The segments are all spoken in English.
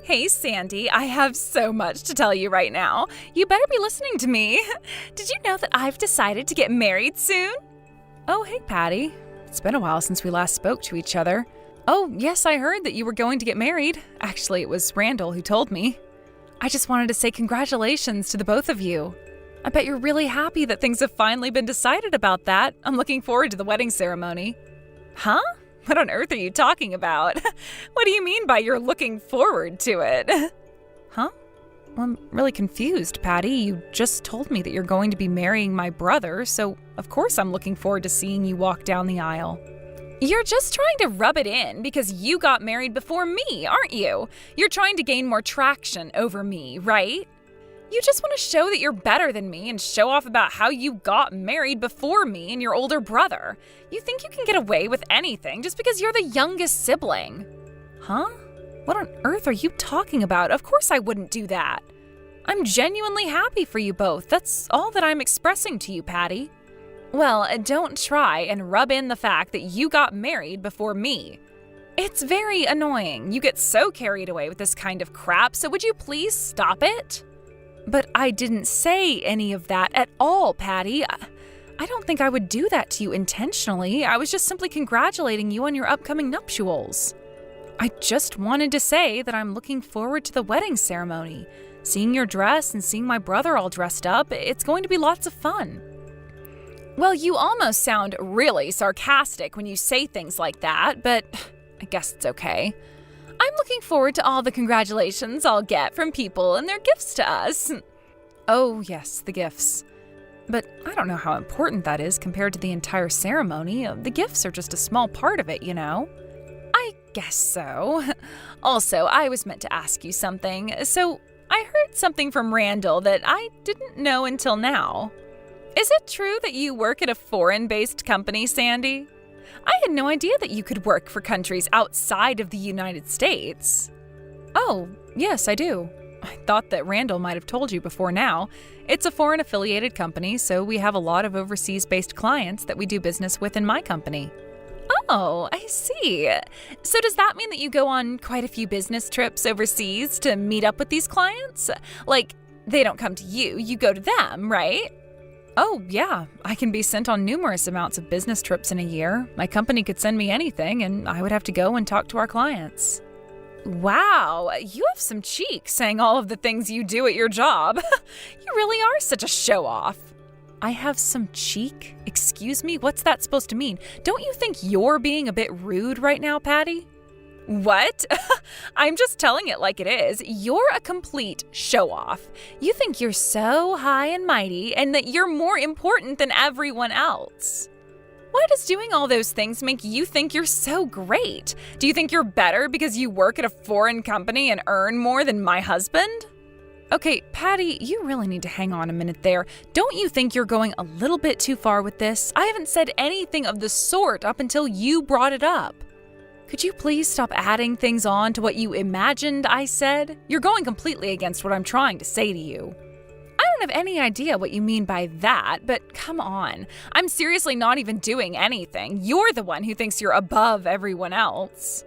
Hey, Sandy, I have so much to tell you right now. You better be listening to me. Did you know that I've decided to get married soon? Oh, hey, Patty. It's been a while since we last spoke to each other. Oh, yes, I heard that you were going to get married. Actually, it was Randall who told me. I just wanted to say congratulations to the both of you. I bet you're really happy that things have finally been decided about that. I'm looking forward to the wedding ceremony. Huh? What on earth are you talking about? What do you mean by you're looking forward to it? Huh? Well, I'm really confused, Patty. You just told me that you're going to be marrying my brother, so of course I'm looking forward to seeing you walk down the aisle. You're just trying to rub it in because you got married before me, aren't you? You're trying to gain more traction over me, right? You just want to show that you're better than me and show off about how you got married before me and your older brother. You think you can get away with anything just because you're the youngest sibling. Huh? What on earth are you talking about? Of course I wouldn't do that. I'm genuinely happy for you both. That's all that I'm expressing to you, Patty. Well, don't try and rub in the fact that you got married before me. It's very annoying. You get so carried away with this kind of crap, so would you please stop it? But I didn't say any of that at all, Patty. I don't think I would do that to you intentionally. I was just simply congratulating you on your upcoming nuptials. I just wanted to say that I'm looking forward to the wedding ceremony. Seeing your dress and seeing my brother all dressed up, it's going to be lots of fun. Well, you almost sound really sarcastic when you say things like that, but I guess it's okay. I'm looking forward to all the congratulations I'll get from people and their gifts to us. Oh, yes, the gifts. But I don't know how important that is compared to the entire ceremony. The gifts are just a small part of it, you know? I guess so. Also, I was meant to ask you something. So I heard something from Randall that I didn't know until now. Is it true that you work at a foreign-based company, Sandy? I had no idea that you could work for countries outside of the United States. Oh, yes, I do. I thought that Randall might have told you before now. It's a foreign-affiliated company, so we have a lot of overseas-based clients that we do business with in my company. Oh, I see. So does that mean that you go on quite a few business trips overseas to meet up with these clients? Like, they don't come to you, you go to them, right? Oh, yeah. I can be sent on numerous amounts of business trips in a year. My company could send me anything, and I would have to go and talk to our clients. Wow, you have some cheek saying all of the things you do at your job. You really are such a show-off. I have some cheek? Excuse me? What's that supposed to mean? Don't you think you're being a bit rude right now, Patty? What? I'm just telling it like it is. You're a complete show-off. You think you're so high and mighty and that you're more important than everyone else. Why does doing all those things make you think you're so great? Do you think you're better because you work at a foreign company and earn more than my husband? Okay, Patty, you really need to hang on a minute there. Don't you think you're going a little bit too far with this? I haven't said anything of the sort up until you brought it up. Could you please stop adding things on to what you imagined I said? You're going completely against what I'm trying to say to you. I don't have any idea what you mean by that, but come on. I'm seriously not even doing anything. You're the one who thinks you're above everyone else.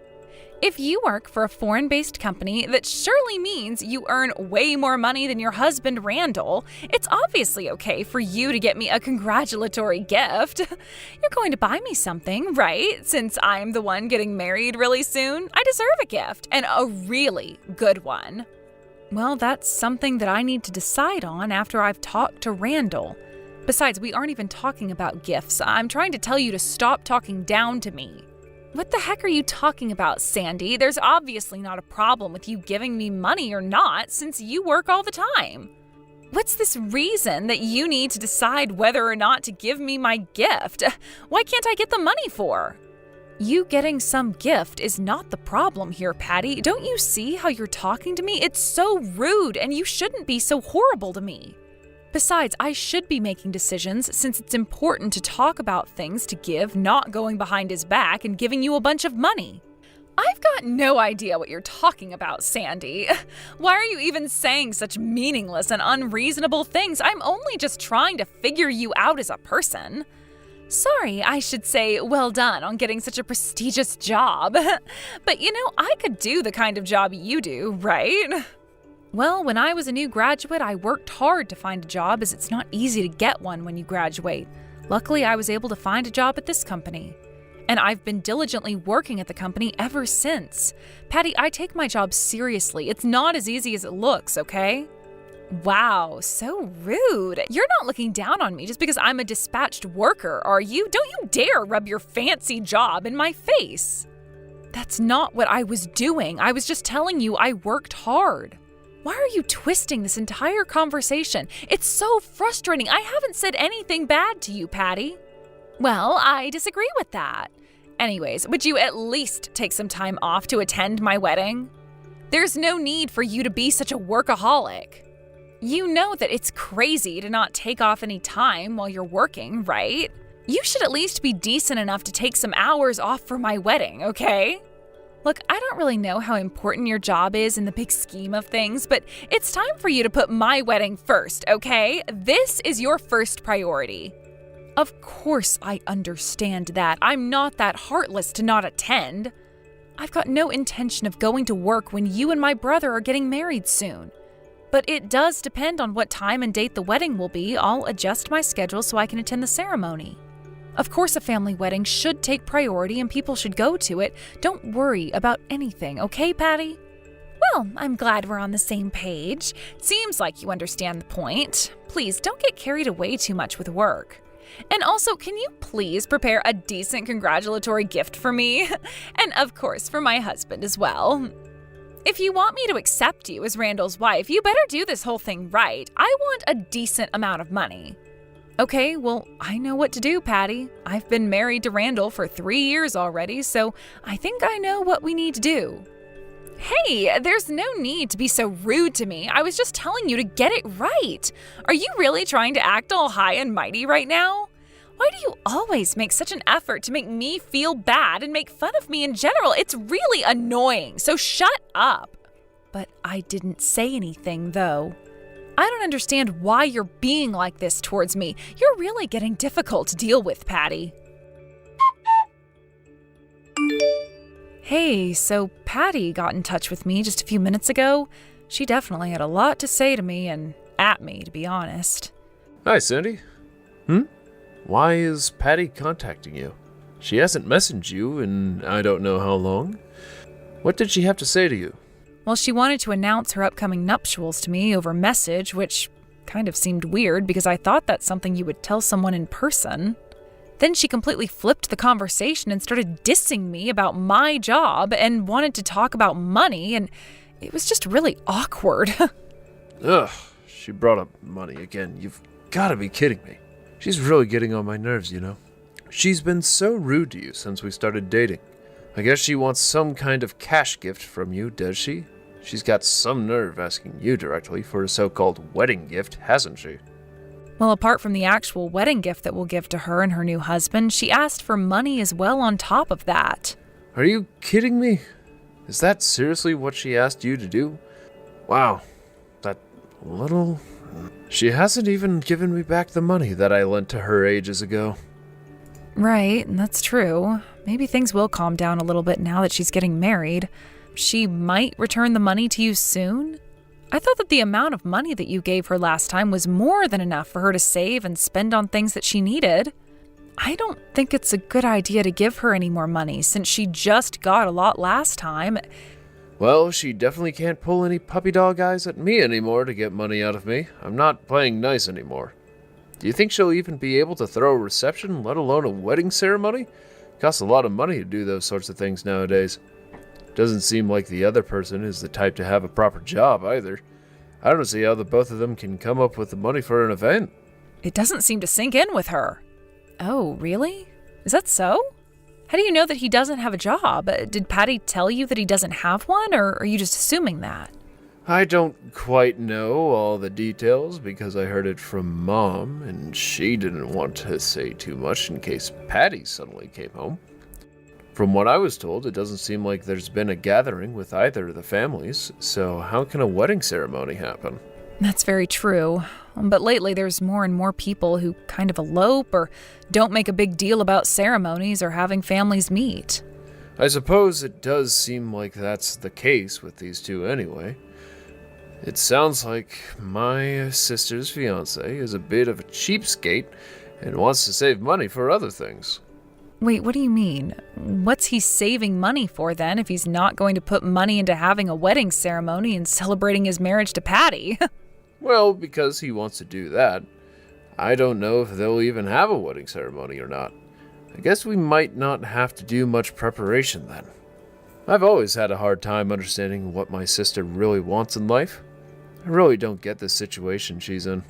If you work for a foreign-based company, that surely means you earn way more money than your husband, Randall. It's obviously okay for you to get me a congratulatory gift. You're going to buy me something, right? Since I'm the one getting married really soon, I deserve a gift, and a really good one. Well, that's something that I need to decide on after I've talked to Randall. Besides, we aren't even talking about gifts. I'm trying to tell you to stop talking down to me. What the heck are you talking about, Sandy? There's obviously not a problem with you giving me money or not, since you work all the time. What's this reason that you need to decide whether or not to give me my gift? Why can't I get the money for? You getting some gift is not the problem here, Patty. Don't you see how you're talking to me? It's so rude, and you shouldn't be so horrible to me. Besides, I should be making decisions since it's important to talk about things to give, not going behind his back and giving you a bunch of money. I've got no idea what you're talking about, Sandy. Why are you even saying such meaningless and unreasonable things? I'm only just trying to figure you out as a person. Sorry, I should say well done on getting such a prestigious job. But I could do the kind of job you do, right? Well, when I was a new graduate, I worked hard to find a job as it's not easy to get one when you graduate. Luckily, I was able to find a job at this company. And I've been diligently working at the company ever since. Patty, I take my job seriously. It's not as easy as it looks, okay? Wow, so rude. You're not looking down on me just because I'm a dispatched worker, are you? Don't you dare rub your fancy job in my face. That's not what I was doing. I was just telling you I worked hard. Why are you twisting this entire conversation? It's so frustrating. I haven't said anything bad to you, Patty. Well, I disagree with that. Anyways, would you at least take some time off to attend my wedding? There's no need for you to be such a workaholic. You know that it's crazy to not take off any time while you're working, right? You should at least be decent enough to take some hours off for my wedding, okay? Look, I don't really know how important your job is in the big scheme of things, but it's time for you to put my wedding first, okay? This is your first priority. Of course I understand that. I'm not that heartless to not attend. I've got no intention of going to work when you and my brother are getting married soon. But it does depend on what time and date the wedding will be. I'll adjust my schedule so I can attend the ceremony. Of course, a family wedding should take priority and people should go to it. Don't worry about anything, okay, Patty? Well, I'm glad we're on the same page. Seems like you understand the point. Please don't get carried away too much with work. And also, can you please prepare a decent congratulatory gift for me? And of course, for my husband as well. If you want me to accept you as Randall's wife, you better do this whole thing right. I want a decent amount of money. Okay, well, I know what to do, Patty. I've been married to Randall for 3 years already, so I think I know what we need to do. Hey, there's no need to be so rude to me. I was just telling you to get it right. Are you really trying to act all high and mighty right now? Why do you always make such an effort to make me feel bad and make fun of me in general? It's really annoying, so shut up. But I didn't say anything, though. I don't understand why you're being like this towards me. You're really getting difficult to deal with, Patty. Hey, so Patty got in touch with me just a few minutes ago. She definitely had a lot to say to me and at me, to be honest. Hi, Cindy. Why is Patty contacting you? She hasn't messaged you in I don't know how long. What did she have to say to you? Well, she wanted to announce her upcoming nuptials to me over message, which kind of seemed weird because I thought that's something you would tell someone in person. Then she completely flipped the conversation and started dissing me about my job and wanted to talk about money, and it was just really awkward. Ugh, she brought up money again. You've got to be kidding me. She's really getting on my nerves, you know. She's been so rude to you since we started dating. I guess she wants some kind of cash gift from you, does she? She's got some nerve asking you directly for a so-called wedding gift, hasn't she? Well, apart from the actual wedding gift that we'll give to her and her new husband, she asked for money as well on top of that. Are you kidding me? Is that seriously what she asked you to do? Wow, that little... She hasn't even given me back the money that I lent to her ages ago. Right, that's true. Maybe things will calm down a little bit now that she's getting married. She might return the money to you soon? I thought that the amount of money that you gave her last time was more than enough for her to save and spend on things that she needed. I don't think it's a good idea to give her any more money since she just got a lot last time. Well, she definitely can't pull any puppy dog eyes at me anymore to get money out of me. I'm not playing nice anymore. Do you think she'll even be able to throw a reception, let alone a wedding ceremony? It costs a lot of money to do those sorts of things nowadays. Doesn't seem like the other person is the type to have a proper job either. I don't see how the both of them can come up with the money for an event. It doesn't seem to sink in with her. Oh, really? Is that so? How do you know that he doesn't have a job? Did Patty tell you that he doesn't have one, or are you just assuming that? I don't quite know all the details because I heard it from Mom, and she didn't want to say too much in case Patty suddenly came home. From what I was told, it doesn't seem like there's been a gathering with either of the families, so how can a wedding ceremony happen? That's very true. But lately there's more and more people who kind of elope or don't make a big deal about ceremonies or having families meet. I suppose it does seem like that's the case with these two anyway. It sounds like my sister's fiancé is a bit of a cheapskate and wants to save money for other things. Wait, what do you mean? What's he saving money for then if he's not going to put money into having a wedding ceremony and celebrating his marriage to Patty? Well, because he wants to do that. I don't know if they'll even have a wedding ceremony or not. I guess we might not have to do much preparation then. I've always had a hard time understanding what my sister really wants in life. I really don't get the situation she's in.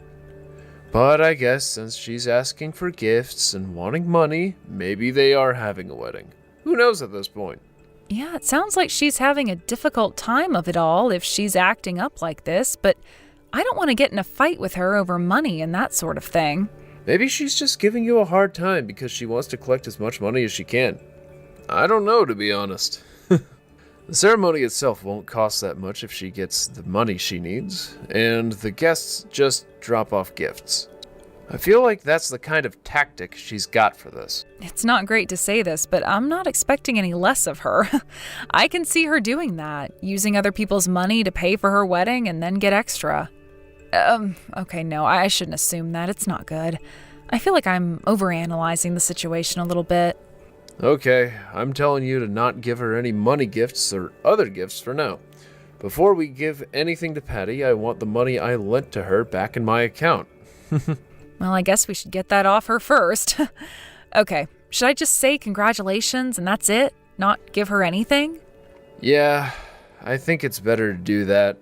But I guess since she's asking for gifts and wanting money, maybe they are having a wedding. Who knows at this point? Yeah, it sounds like she's having a difficult time of it all if she's acting up like this, but I don't want to get in a fight with her over money and that sort of thing. Maybe she's just giving you a hard time because she wants to collect as much money as she can. I don't know, to be honest. The ceremony itself won't cost that much if she gets the money she needs, and the guests just drop off gifts. I feel like that's the kind of tactic she's got for this. It's not great to say this, but I'm not expecting any less of her. I can see her doing that, using other people's money to pay for her wedding and then get extra. Okay, no, I shouldn't assume that. It's not good. I feel like I'm overanalyzing the situation a little bit. Okay, I'm telling you to not give her any money gifts or other gifts for now. Before we give anything to Patty, I want the money I lent to her back in my account. Well, I guess we should get that off her first. Okay, should I just say congratulations and that's it? Not give her anything? Yeah, I think it's better to do that.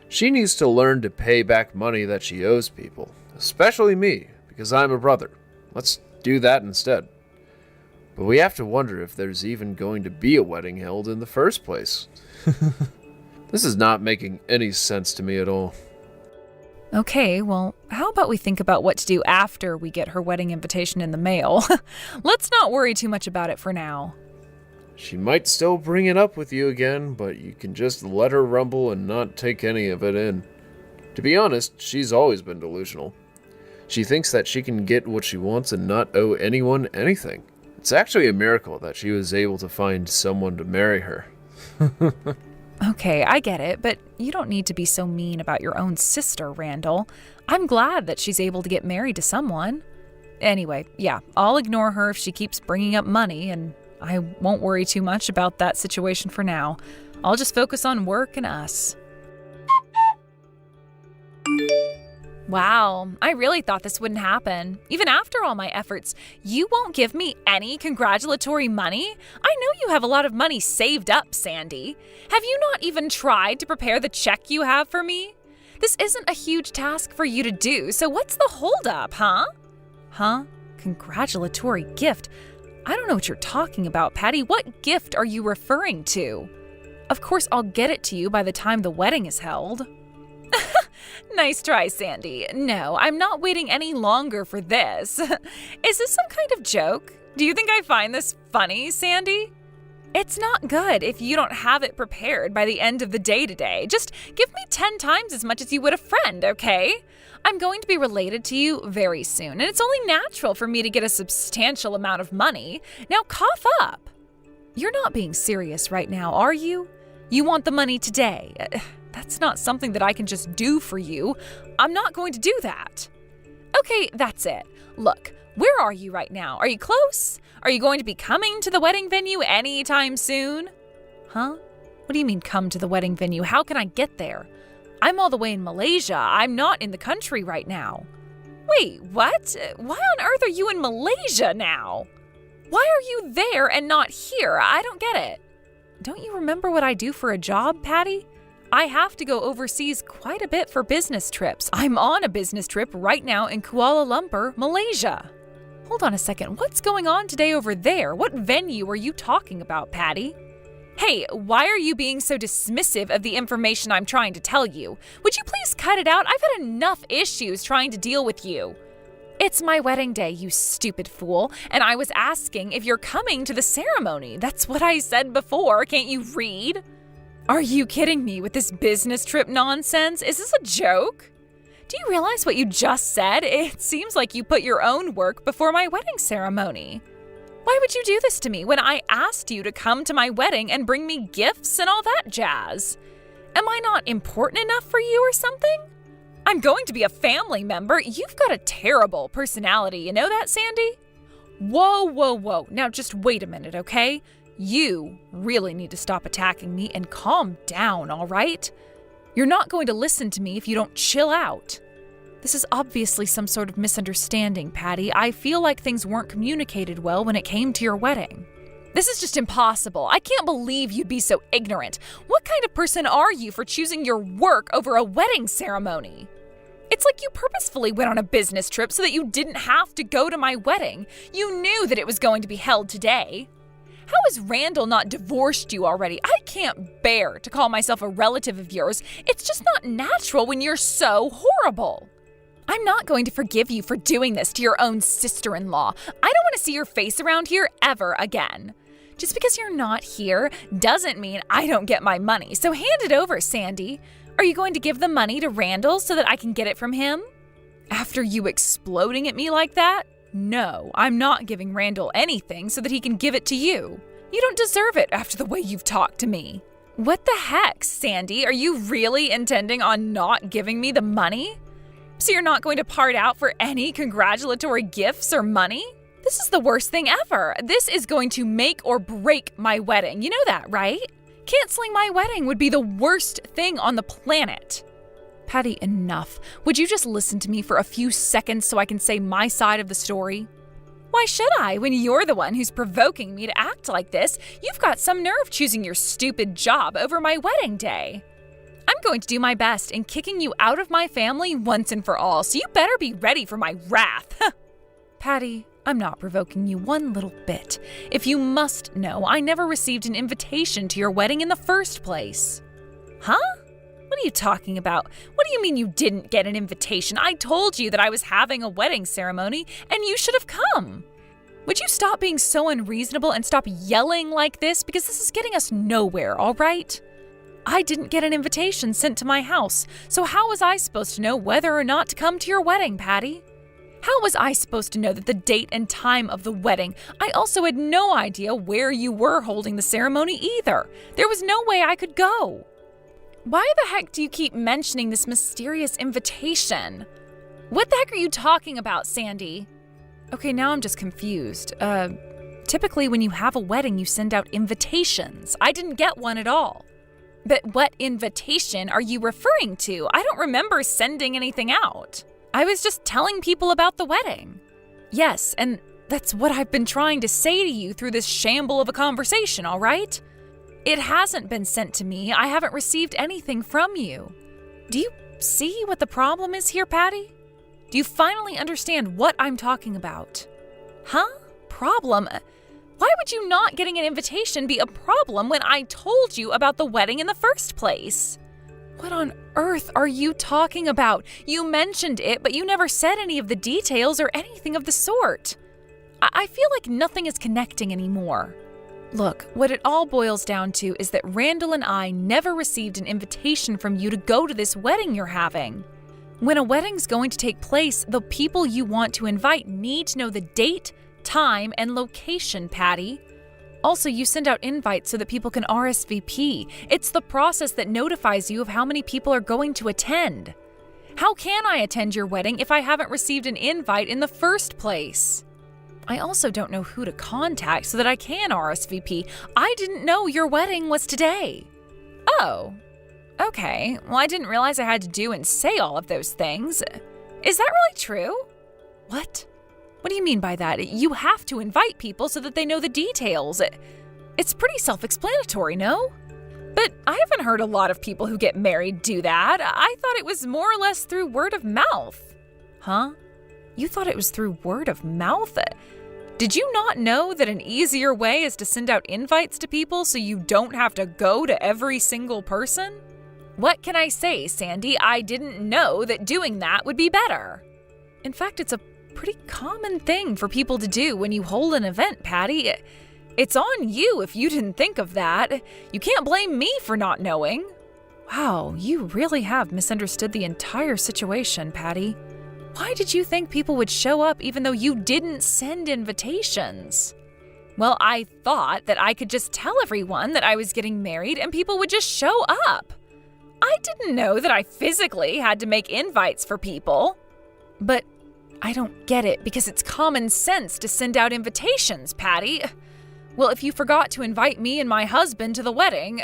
She needs to learn to pay back money that she owes people, especially me, because I'm a brother. Let's do that instead. But we have to wonder if there's even going to be a wedding held in the first place. This is not making any sense to me at all. Okay, well, how about we think about what to do after we get her wedding invitation in the mail? Let's not worry too much about it for now. She might still bring it up with you again, but you can just let her rumble and not take any of it in. To be honest, she's always been delusional. She thinks that she can get what she wants and not owe anyone anything. It's actually a miracle that she was able to find someone to marry her. Okay, I get it, but you don't need to be so mean about your own sister, Randall. I'm glad that she's able to get married to someone. Anyway, yeah, I'll ignore her if she keeps bringing up money, and I won't worry too much about that situation for now. I'll just focus on work and us. Wow, I really thought this wouldn't happen. Even after all my efforts, you won't give me any congratulatory money? I know you have a lot of money saved up, Sandy. Have you not even tried to prepare the check you have for me? This isn't a huge task for you to do, so what's the holdup, huh? Huh? Congratulatory gift? I don't know what you're talking about, Patty. What gift are you referring to? Of course, I'll get it to you by the time the wedding is held. Nice try, Sandy. No, I'm not waiting any longer for this. Is this some kind of joke? Do you think I find this funny, Sandy? It's not good if you don't have it prepared by the end of the day today. Just give me 10 times as much as you would a friend, okay? I'm going to be related to you very soon, and it's only natural for me to get a substantial amount of money. Now cough up. You're not being serious right now, are you? You want the money today. That's not something that I can just do for you. I'm not going to do that. Okay, that's it. Look, where are you right now? Are you close? Are you going to be coming to the wedding venue anytime soon? Huh? What do you mean come to the wedding venue? How can I get there? I'm all the way in Malaysia. I'm not in the country right now. Wait, what? Why on earth are you in Malaysia now? Why are you there and not here? I don't get it. Don't you remember what I do for a job, Patty? I have to go overseas quite a bit for business trips. I'm on a business trip right now in Kuala Lumpur, Malaysia. Hold on a second. What's going on today over there? What venue are you talking about, Patty? Hey, why are you being so dismissive of the information I'm trying to tell you? Would you please cut it out? I've had enough issues trying to deal with you. It's my wedding day, you stupid fool, and I was asking if you're coming to the ceremony. That's what I said before. Can't you read? Are you kidding me with this business trip nonsense? Is this a joke? Do you realize what you just said? It seems like you put your own work before my wedding ceremony. Why would you do this to me when I asked you to come to my wedding and bring me gifts and all that jazz? Am I not important enough for you or something? I'm going to be a family member. You've got a terrible personality, you know that, Sandy? Whoa. Now just wait a minute, okay? You really need to stop attacking me and calm down, all right? You're not going to listen to me if you don't chill out. This is obviously some sort of misunderstanding, Patty. I feel like things weren't communicated well when it came to your wedding. This is just impossible. I can't believe you'd be so ignorant. What kind of person are you for choosing your work over a wedding ceremony? It's like you purposefully went on a business trip so that you didn't have to go to my wedding. You knew that it was going to be held today. How has Randall not divorced you already? I can't bear to call myself a relative of yours. It's just not natural when you're so horrible. I'm not going to forgive you for doing this to your own sister-in-law. I don't want to see your face around here ever again. Just because you're not here doesn't mean I don't get my money, so hand it over, Sandy. Are you going to give the money to Randall so that I can get it from him? After you exploding at me like that? No, I'm not giving Randall anything so that he can give it to you. You don't deserve it after the way you've talked to me. What the heck, Sandy? Are you really intending on not giving me the money? So you're not going to part out for any congratulatory gifts or money? This is the worst thing ever. This is going to make or break my wedding. You know that, right? Canceling my wedding would be the worst thing on the planet. Patty, enough. Would you just listen to me for a few seconds so I can say my side of the story? Why should I when you're the one who's provoking me to act like this? You've got some nerve choosing your stupid job over my wedding day. I'm going to do my best in kicking you out of my family once and for all, so you better be ready for my wrath. Patty, I'm not provoking you one little bit. If you must know, I never received an invitation to your wedding in the first place. Huh? What are you talking about? What do you mean you didn't get an invitation? I told you that I was having a wedding ceremony, and you should have come. Would you stop being so unreasonable and stop yelling like this? Because this is getting us nowhere, all right? I didn't get an invitation sent to my house, so how was I supposed to know whether or not to come to your wedding, Patty? How was I supposed to know that the date and time of the wedding? I also had no idea where you were holding the ceremony either. There was no way I could go. Why the heck do you keep mentioning this mysterious invitation? What the heck are you talking about, Sandy? Okay, now I'm just confused. Typically when you have a wedding, you send out invitations. I didn't get one at all. But what invitation are you referring to? I don't remember sending anything out. I was just telling people about the wedding. Yes, and that's what I've been trying to say to you through this shamble of a conversation, all right? It hasn't been sent to me. I haven't received anything from you. Do you see what the problem is here, Patty? Do you finally understand what I'm talking about? Huh? Problem? Why would you not getting an invitation be a problem when I told you about the wedding in the first place? What on earth are you talking about? You mentioned it, but you never said any of the details or anything of the sort. I feel like nothing is connecting anymore. Look, what it all boils down to is that Randall and I never received an invitation from you to go to this wedding you're having. When a wedding's going to take place, the people you want to invite need to know the date, time, and location, Patty. Also, you send out invites so that people can RSVP. It's the process that notifies you of how many people are going to attend. How can I attend your wedding if I haven't received an invite in the first place? I also don't know who to contact so that I can RSVP. I didn't know your wedding was today. Oh, okay. Well, I didn't realize I had to do and say all of those things. Is that really true? What? What do you mean by that? You have to invite people so that they know the details. It's pretty self-explanatory, no? But I haven't heard a lot of people who get married do that. I thought it was more or less through word of mouth. Huh? You thought it was through word of mouth? Did you not know that an easier way is to send out invites to people so you don't have to go to every single person? What can I say, Sandy? I didn't know that doing that would be better. In fact, it's a pretty common thing for people to do when you hold an event, Patty. It's on you if you didn't think of that. You can't blame me for not knowing. Wow, you really have misunderstood the entire situation, Patty. Why did you think people would show up even though you didn't send invitations? Well, I thought that I could just tell everyone that I was getting married and people would just show up. I didn't know that I physically had to make invites for people. But I don't get it because it's common sense to send out invitations, Patty. Well, if you forgot to invite me and my husband to the wedding,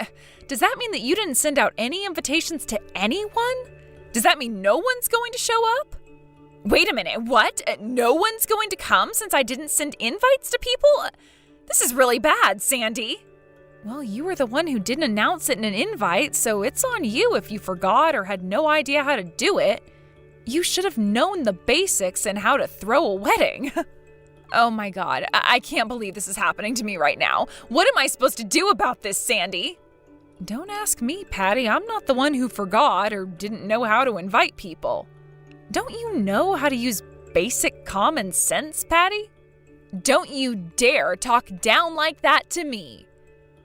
does that mean that you didn't send out any invitations to anyone? Does that mean no one's going to show up? Wait a minute, what? No one's going to come since I didn't send invites to people? This is really bad, Sandy. Well, you were the one who didn't announce it in an invite, so it's on you if you forgot or had no idea how to do it. You should have known the basics and how to throw a wedding. Oh my God, I can't believe this is happening to me right now. What am I supposed to do about this, Sandy? Don't ask me, Patty. I'm not the one who forgot or didn't know how to invite people. Don't you know how to use basic common sense, Patty? Don't you dare talk down like that to me.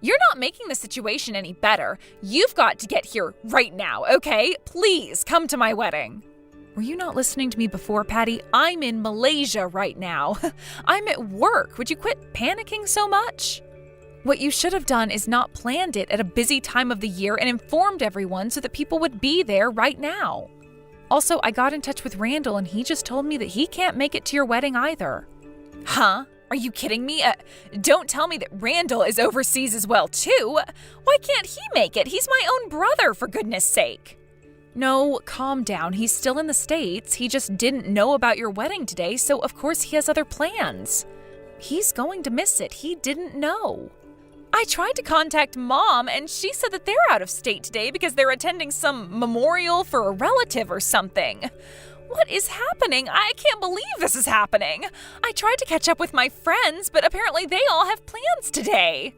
You're not making the situation any better. You've got to get here right now, okay? Please come to my wedding. Were you not listening to me before, Patty? I'm in Malaysia right now. I'm at work. Would you quit panicking so much? What you should have done is not planned it at a busy time of the year and informed everyone so that people would be there right now. Also, I got in touch with Randall and he just told me that he can't make it to your wedding either. Huh? Are you kidding me? Don't tell me that Randall is overseas as well, too. Why can't he make it? He's my own brother, for goodness sake. No, calm down. He's still in the States. He just didn't know about your wedding today, so of course he has other plans. He's going to miss it. He didn't know. I tried to contact Mom, and she said that they're out of state today because they're attending some memorial for a relative or something. What is happening? I can't believe this is happening. I tried to catch up with my friends, but apparently they all have plans today.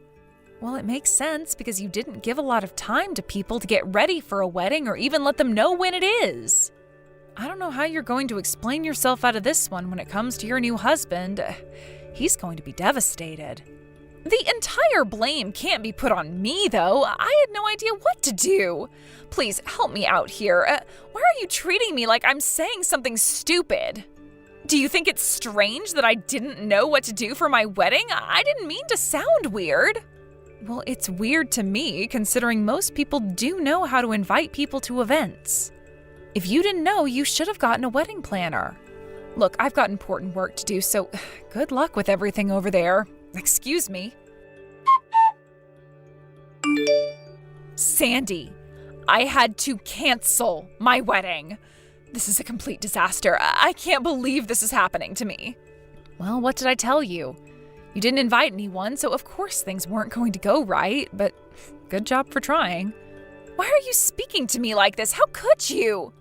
Well, it makes sense because you didn't give a lot of time to people to get ready for a wedding or even let them know when it is. I don't know how you're going to explain yourself out of this one when it comes to your new husband. He's going to be devastated. The entire blame can't be put on me, though. I had no idea what to do. Please help me out here. Why are you treating me like I'm saying something stupid? Do you think it's strange that I didn't know what to do for my wedding? I didn't mean to sound weird. Well, it's weird to me, considering most people do know how to invite people to events. If you didn't know, you should have gotten a wedding planner. Look, I've got important work to do, so good luck with everything over there. Excuse me. Sandy, I had to cancel my wedding. This is a complete disaster. I can't believe this is happening to me. Well, what did I tell you? You didn't invite anyone, so of course things weren't going to go right, but good job for trying. Why are you speaking to me like this? How could you?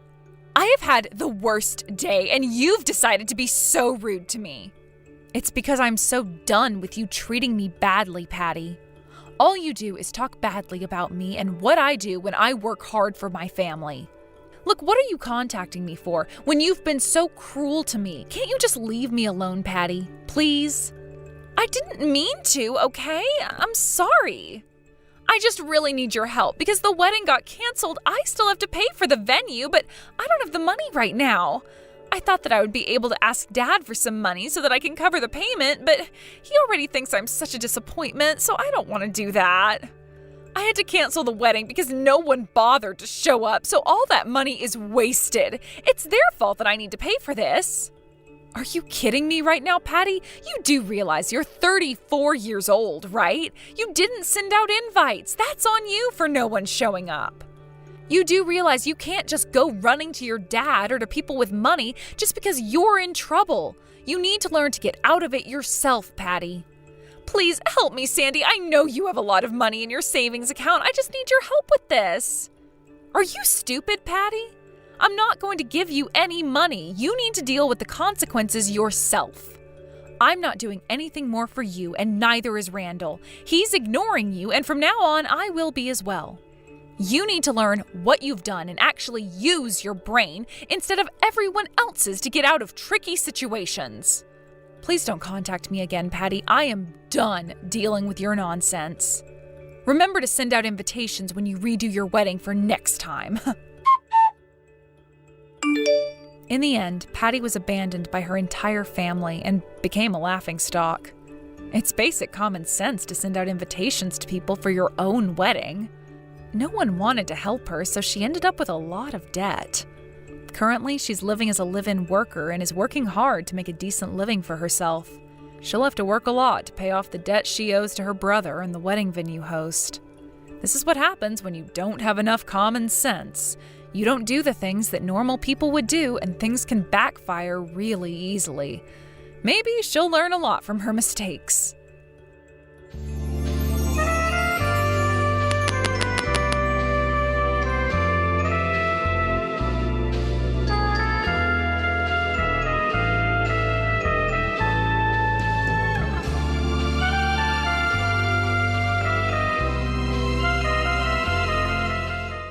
I have had the worst day, and you've decided to be so rude to me. It's because I'm so done with you treating me badly, Patty. All you do is talk badly about me and what I do when I work hard for my family. Look, what are you contacting me for when you've been so cruel to me? Can't you just leave me alone, Patty? Please? I didn't mean to, okay? I'm sorry. I just really need your help because the wedding got canceled. I still have to pay for the venue, but I don't have the money right now. I thought that I would be able to ask Dad for some money so that I can cover the payment, but he already thinks I'm such a disappointment, so I don't want to do that. I had to cancel the wedding because no one bothered to show up, so all that money is wasted. It's their fault that I need to pay for this. Are you kidding me right now, Patty? You do realize you're 34 years old, right? You didn't send out invites. That's on you for no one showing up. You do realize you can't just go running to your dad or to people with money just because you're in trouble. You need to learn to get out of it yourself, Patty. Please help me, Sandy. I know you have a lot of money in your savings account. I just need your help with this. Are you stupid, Patty? I'm not going to give you any money. You need to deal with the consequences yourself. I'm not doing anything more for you, and neither is Randall. He's ignoring you, and from now on, I will be as well. You need to learn what you've done and actually use your brain instead of everyone else's to get out of tricky situations. Please don't contact me again, Patty. I am done dealing with your nonsense. Remember to send out invitations when you redo your wedding for next time. In the end, Patty was abandoned by her entire family and became a laughingstock. It's basic common sense to send out invitations to people for your own wedding. No one wanted to help her, so she ended up with a lot of debt. Currently, she's living as a live-in worker and is working hard to make a decent living for herself. She'll have to work a lot to pay off the debt she owes to her brother and the wedding venue host. This is what happens when you don't have enough common sense. You don't do the things that normal people would do, and things can backfire really easily. Maybe she'll learn a lot from her mistakes.